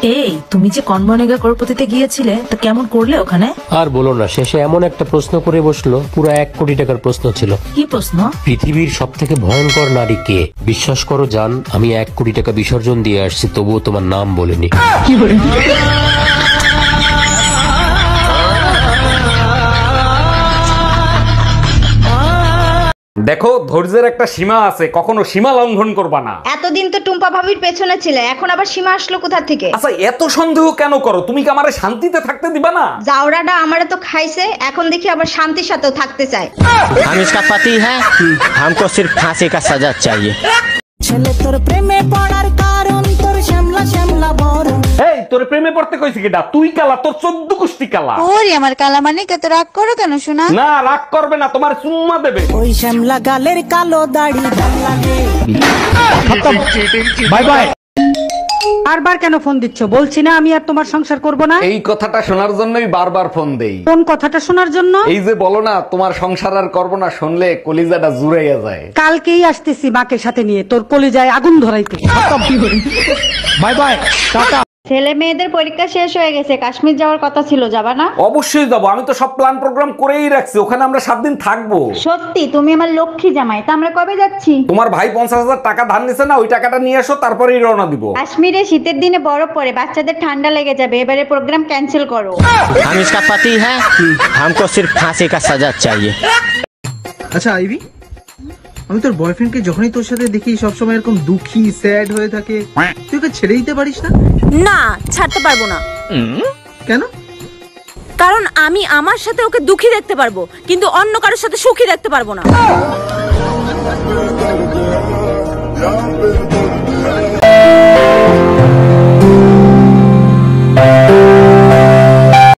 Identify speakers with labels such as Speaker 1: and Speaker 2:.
Speaker 1: এই তুমি যে কনমনেগা করপতিতে গিয়েছিলে তা কেমন করলে ওখানে?
Speaker 2: আর বলো না, শেষে এমন একটা প্রশ্ন করে বসলো, পুরো 1 কোটি টাকার প্রশ্ন ছিল।
Speaker 1: কি প্রশ্ন?
Speaker 2: পৃথিবীর সব থেকে ভয়ঙ্কর নারী কে? বিশ্বাস করো জান, আমি 1 কোটি টাকা বিসর্জন দিয়ে আসছি, তবুও তোমার নাম বলিনি। কি বলে?
Speaker 3: দেখো, ধৈর্যের একটা সীমা আছে, কখনো সীমা লঙ্ঘন করবা না।
Speaker 4: এতদিন তো টুম্পা ভাবির পেছনে ছিলে, এখন আবার সীমা আসলো কোথা থেকে?
Speaker 3: আচ্ছা, এত সন্দেহ কেন করো? তুমি কি আমারে শান্তিতে থাকতে দিবা না?
Speaker 4: জাউরাটা আমারে তো খাইছে, এখন দেখি আবার শান্তির সাথেও থাকতে চায়।
Speaker 5: हम इसका पति है, हमको सिर्फ फांसी का सजा चाहिए।
Speaker 6: ছেলে তোর প্রেমে পড়ার কারণ তোর শ্যামলা শ্যামলা বরণ।
Speaker 3: এই তোর প্রেমে পড়তে কইছি কিডা? তুই কালা, তোর 14 কুষ্টি কালা।
Speaker 7: ওরে আমার কালা মানে কত রাগ করো কেন শোনা?
Speaker 3: না, রাগ করবে না, তোমার চুম্মা দেবে।
Speaker 6: ওই শ্যামলা গালের কালো দাড়ি ভাল লাগে।
Speaker 3: Bye bye.
Speaker 8: বারবার কেন ফোন দিচ্ছ? বলছি না আমি আর তোমার সংসার করব না।
Speaker 3: এই কথাটা শোনার জন্যই বারবার ফোন দেই।
Speaker 8: কোন কথাটা শোনার জন্য?
Speaker 3: এই যে বলো না তোমার সংসার আর করবো না, শুনলে কলিজাটা জুড়াইয়া যায়।
Speaker 8: কালকেই আসতেছি মাকে সাথে নিয়ে তোর কলিজায় আগুন ধরাইতে।
Speaker 3: Bye bye, tata.
Speaker 4: ছেলে মেয়েদের পরীক্ষা শেষ হয়ে গেছে, কাশ্মীর যাওয়ার কথা ছিল, যাবা না?
Speaker 3: অবশ্যই যাবো, আমি তো সব প্ল্যান প্রোগ্রাম করেই রাখছি, ওখানে আমরা 7 দিন থাকবো।
Speaker 4: সত্যি? তুমি আমার লক্ষ্মী জামাই, তা আমরা কবে যাচ্ছি?
Speaker 3: তোমার ভাই 50,000 টাকা ধার নিছে না, ওই টাকাটা নিয়ে আসো, তারপরেই রওনা দিব।
Speaker 4: কাশ্মীরে শীতের দিনে বরফ পড়ে, বাচ্চাদের ঠান্ডা লেগে যাবে, এবারে প্রোগ্রাম ক্যান্সেল করো।
Speaker 5: हम इसका पति है, हमको सिर्फ फांसी का सजा चाहिए।
Speaker 9: আচ্ছা আইভি, আমি তোর বয়ফ্রেন্ডকে যখনই তোর সাথে দেখি সবসময় এরকম দুঃখী স্যাড হয়ে থাকে, তুই ওকে ছেড়ে দিতে পারিস না?
Speaker 7: না, ছাড়তে পারবো না।
Speaker 9: কেন?
Speaker 7: কারণ আমি আমার সাথে ওকে দুঃখী দেখতে পারবো, কিন্তু অন্য কারোর সাথে সুখী দেখতে পারবো না।